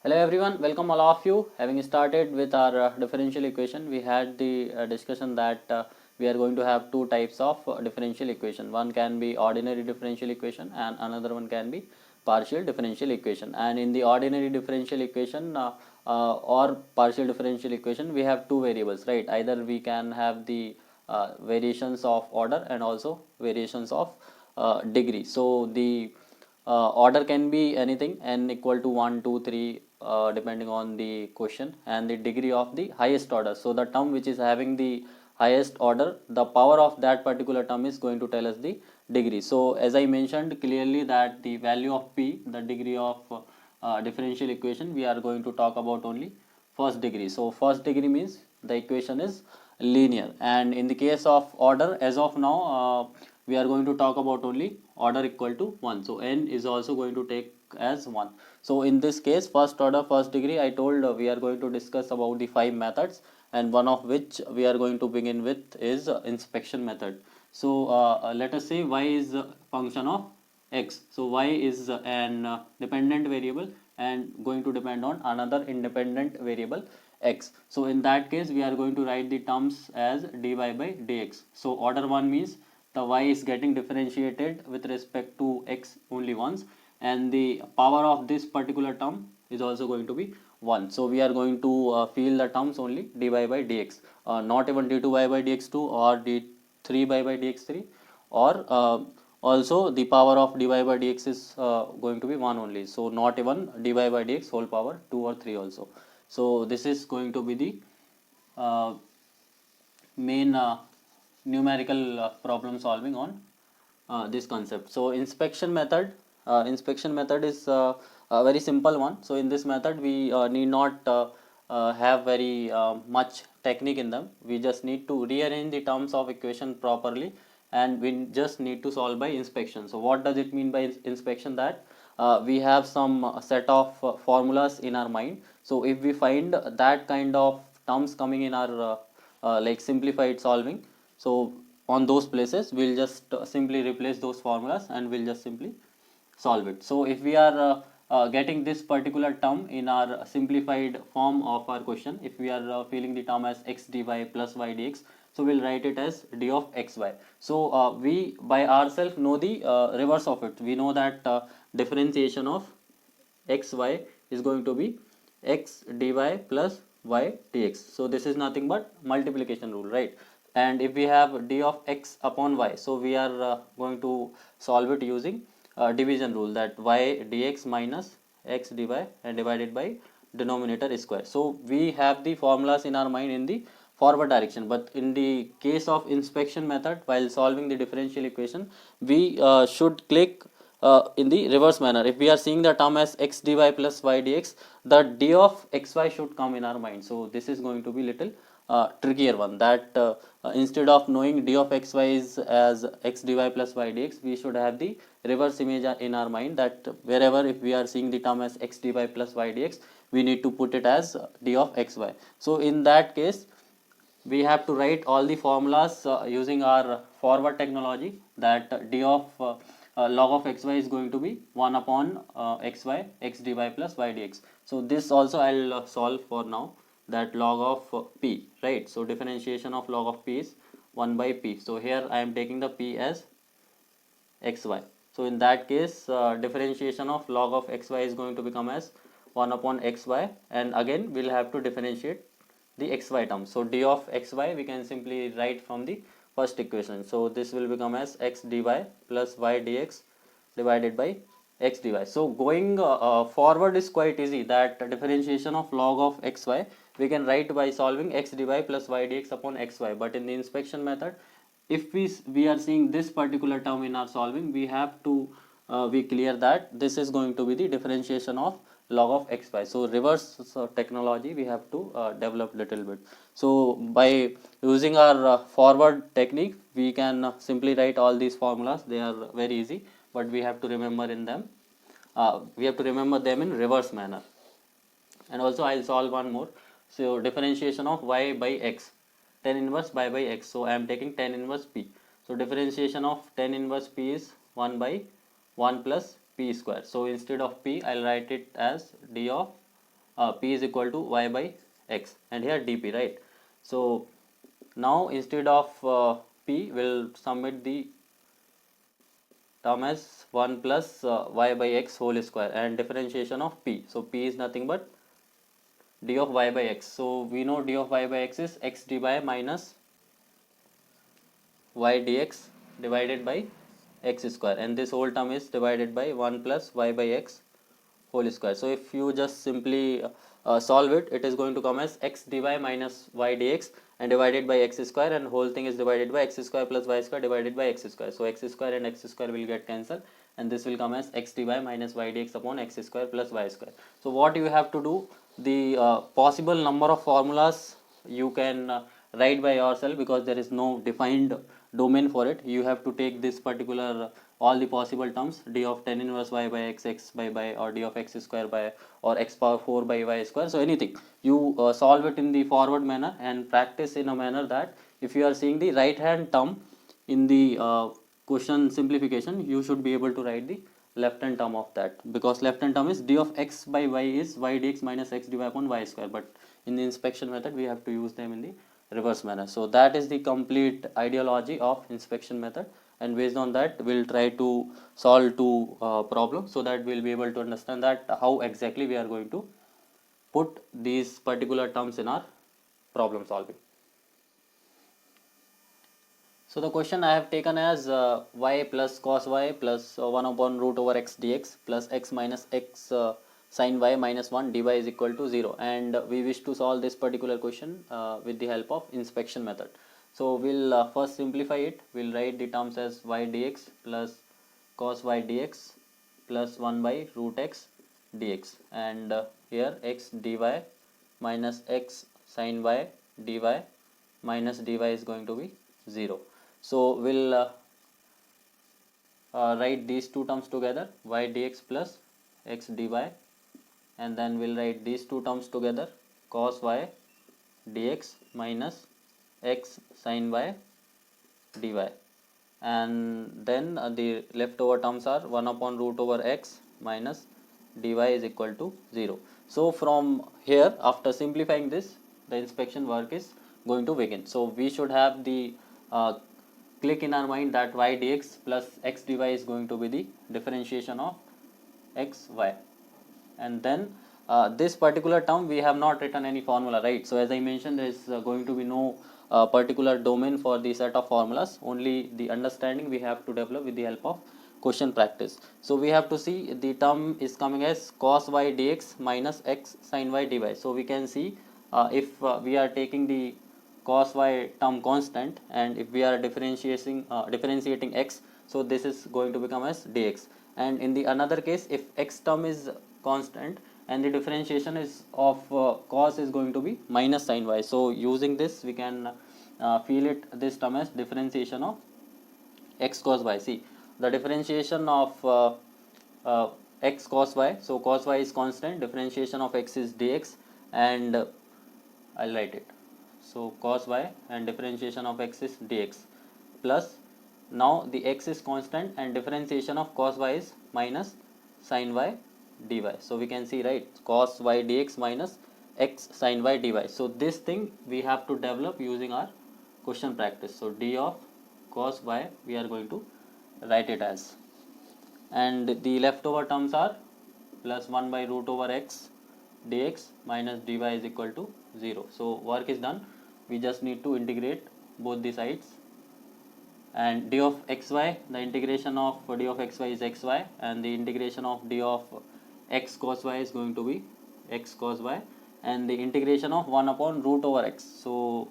Hello everyone, welcome all of you. Having started with our differential equation, we had the discussion that we are going to have two types of differential equation. One can be ordinary differential equation and another one can be partial differential equation. And in the ordinary differential equation or partial differential equation, we have two variables, right? Either we can have the variations of order and also variations of degree. So the order can be anything n equal to 1 2 3 depending on the question and the degree of the highest order. So the term which is having the highest order, the power of that particular term is going to tell us the degree. So as I mentioned clearly that the value of p, the degree of differential equation, we are going to talk about only first degree. So first degree means the equation is linear, and in the case of order, as of now we are going to talk about only order equal to 1. So n is also going to take as 1. So in this case, first order first degree, I told we are going to discuss about the 5 methods, and one of which we are going to begin with is inspection method. So let us say y is a function of x. So y is an dependent variable and going to depend on another independent variable x. So in that case we are going to write the terms as dy by dx. So order 1 means the y is getting differentiated with respect to x only once, and the power of this particular term is also going to be 1. So we are going to feel the terms only dy by dx, not even d2y by dx2 or d3y by dx3, or also the power of dy by dx is going to be 1 only. So not even dy by dx whole power 2 or 3 also. So this is going to be the uh, main numerical problem solving on this concept. So inspection method is a very simple one. So in this method we need not have very much technique in them. We just need to rearrange the terms of equation properly, and we just need to solve by inspection. So what does it mean by inspection? That we have some set of formulas in our mind. So if we find that kind of terms coming in our like simplified solving, so on those places we'll just simply replace those formulas and we'll just simply solve it. So if we are getting this particular term in our simplified form of our question, if we are feeling the term as x dy plus y dx, so we'll write it as d of xy. So we by ourselves know the reverse of it. We know that differentiation of xy is going to be x dy plus y dx. So this is nothing but multiplication rule, right? And if we have d of x upon y, so we are going to solve it using division rule, that y dx minus x dy and divided by denominator square. So we have the formulas in our mind in the forward direction, but in the case of inspection method, while solving the differential equation, we should click in the reverse manner. If we are seeing the term as x dy plus y dx, the d of xy should come in our mind. So this is going to be little trickier one, that instead of knowing d of xy is as x dy plus y dx, we should have the reverse image in our mind, that wherever if we are seeing the term as x dy plus y dx, we need to put it as d of xy. So in that case we have to write all the formulas using our forward technology, that d of log of xy is going to be 1 upon xy x dy plus y dx. So this also I'll solve for now, that log of p, right? So differentiation of log of p is 1 by p. So here I am taking the p as xy. So in that case differentiation of log of xy is going to become as 1 upon xy, and again we'll have to differentiate the xy term. So d of xy we can simply write from the first equation. So this will become as x dy plus y dx divided by x dy. So going forward is quite easy, that differentiation of log of xy we can write by solving x dy plus y dx upon xy. But in the inspection method, if we are seeing this particular term in our solving, we have to be clear that this is going to be the differentiation of log of xy. So reverse technology we have to develop little bit. So by using our forward technique, we can simply write all these formulas. They are very easy, but we have to remember in them we have to remember them in reverse manner. And also I'll solve one more. So differentiation of y by x, tan inverse y by x. So I am taking tan inverse p. So differentiation of tan inverse p is 1 by 1 plus p square. So instead of p, I'll write it as d of p is equal to y by x, and here dp, right? So now instead of p, we'll submit the term as 1 plus y by x whole square and differentiation of p. So p is nothing but d of y by x. So we know d of y by x is x dy minus y dx divided by x square, and this whole term is divided by 1 plus y by x whole square. So if you just simply solve it, it is going to come as x dy minus y dx and divided by x square, and whole thing is divided by x square plus y square divided by x square. So x square and x square will get cancelled, and this will come as x dy minus y dx upon x square plus y square. So what you have to do, the possible number of formulas you can write by yourself, because there is no defined domain for it. You have to take this particular all the possible terms, d of tan inverse y by x, x by, or d of x square by, or x power 4 by y square. So anything you solve it in the forward manner and practice in a manner that if you are seeing the right hand term in the question simplification, you should be able to write the left hand term of that, because left hand term is d of x by y is y dx minus x dy upon y square, but in the inspection method we have to use them in the reverse manner. So that is the complete ideology of inspection method, and based on that we'll try to solve two problems, so that we'll be able to understand that how exactly we are going to put these particular terms in our problem solving. So the question I have taken as y plus cos y plus 1 upon root over x dx plus x minus x sin y minus 1 dy is equal to 0, and we wish to solve this particular question with the help of inspection method. So we'll first simplify it. We'll write the terms as y dx plus cos y dx plus 1 by root x dx, and here x dy minus x sin y dy minus dy is going to be 0. So we'll write these two terms together, y dx plus x dy, and then we'll write these two terms together, cos y dx minus x sin y dy, and then the leftover terms are 1 upon root over x minus dy is equal to 0. So from here, after simplifying this, the inspection work is going to begin. So we should have the click in our mind that y dx plus x dy is going to be the differentiation of x y, and then this particular term we have not written any formula, right? So as I mentioned, there is going to be no particular domain for the set of formulas, only the understanding we have to develop with the help of question practice. So we have to see the term is coming as cos y dx minus x sin y dy. So we can see if we are taking the cos y term constant, and if we are differentiating x, so this is going to become as dx, and in the another case, if x term is constant and the differentiation is of cos is going to be minus sin y, so using this we can feel it this term as differentiation of x cos y. See, the differentiation of x cos y, so cos y is constant, differentiation of x is dx, and I'll write it. So cos y and differentiation of x is dx, plus now the x is constant and differentiation of cos y is minus sin y dy. So we can see, right, cos y dx minus x sin y dy. So this thing we have to develop using our question practice. So d of cos y we are going to write it as, and the leftover terms are plus 1 by root over x dx minus dy is equal to 0. So work is done. We just need to integrate both the sides, and d of xy, the integration of d of xy is xy, and the integration of d of x cos y is going to be x cos y, and the integration of 1 upon root over x. So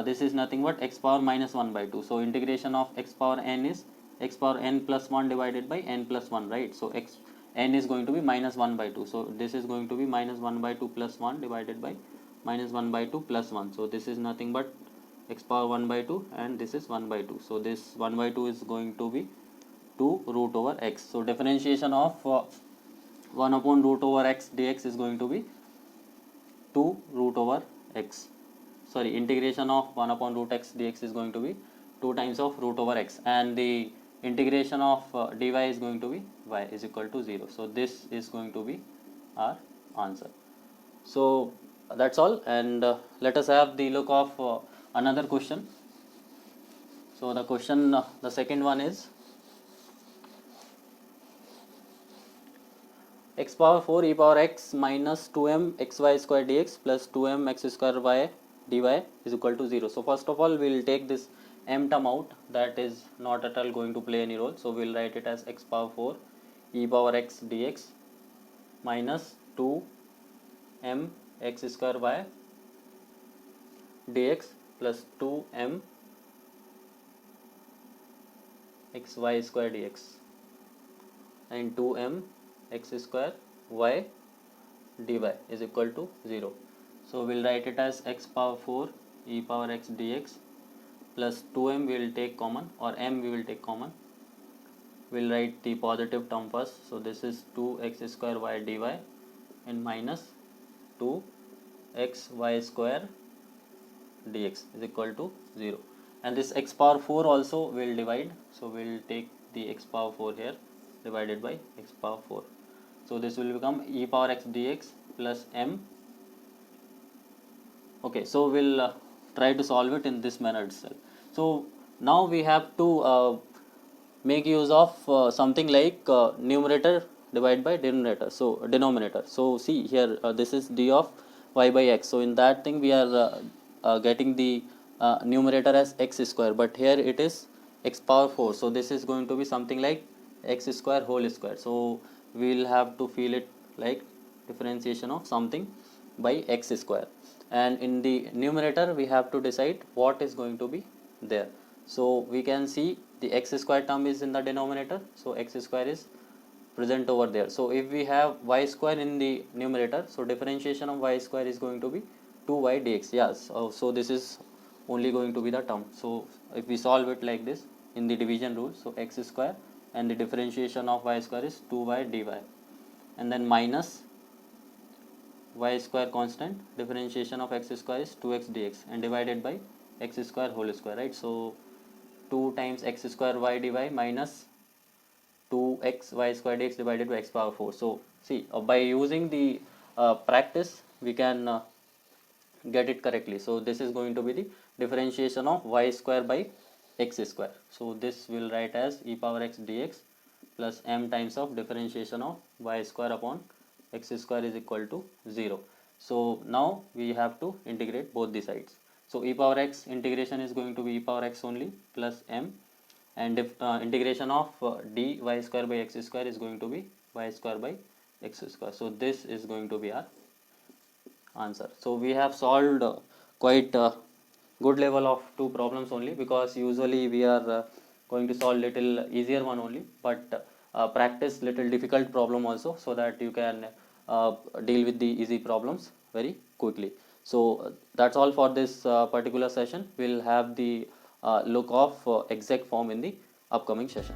this is nothing but x power minus 1 by 2. So integration of x power n is x power n plus 1 divided by n plus 1, right? So x n is going to be minus 1 by 2. So this is going to be minus 1 by 2 plus 1 divided by minus 1 by 2 plus 1. So this is nothing but x power 1 by 2, and this is 1 by 2. So this 1 by 2 is going to be 2 root over x. So differentiation of 1 upon root over x dx is going to be 2 root over x. Sorry, integration of 1 upon root x dx is going to be 2 times of root over x, and the integration of dy is going to be y is equal to 0. So this is going to be our answer. So that's all, and let us have the look of another question. So the question, the second one is x power 4 e power x minus 2m xy square dx plus 2m x square y dy is equal to 0. So first of all, we will take this m term out, that is not at all going to play any role. So we will write it as x power 4 e power x dx minus 2m x square y dx plus 2m xy square dx and 2m x square y dy is equal to 0. So we'll write it as x power 4 e power x dx plus 2m we will take common, or m we will take common. We'll write the positive term first. So this is 2x square y dy and minus 2xy square dx is equal to 0. And this x power 4 also will divide. So we'll take the x power 4 here divided by x power 4. So this will become e power x dx plus m. Okay, so we'll try to solve it in this manner itself. So now we have to make use of something like numerator divided by denominator. So see here, this is d of y by x. So in that thing we are getting the numerator as x square, but here it is x power 4. So this is going to be something like x square whole square. So we will have to feel it like differentiation of something by x square, and in the numerator we have to decide what is going to be there. So we can see the x square term is in the denominator, so x square is present over there. So if we have y square in the numerator, so differentiation of y square is going to be 2y dx. Yes, so this is only going to be the term. So if we solve it like this in the division rule, so x square and the differentiation of y square is 2y dy, and then minus y square constant, differentiation of x square is 2x dx, and divided by x square whole square, right? So 2 times x square y dy minus 2x y square dx divided by x power 4. So see, by using the practice we can get it correctly. So this is going to be the differentiation of y square by x square. So this will write as e power x dx plus m times of differentiation of y square upon x square is equal to 0. So now we have to integrate both the sides. So e power x integration is going to be e power x only plus m, and if integration of dy square by x square is going to be y square by x square. So this is going to be our answer. So we have solved quite good level of two problems only, because usually we are going to solve little easier one only, but practice little difficult problem also, so that you can deal with the easy problems very quickly. So that's all for this particular session. We'll have the look of exact form in the upcoming session.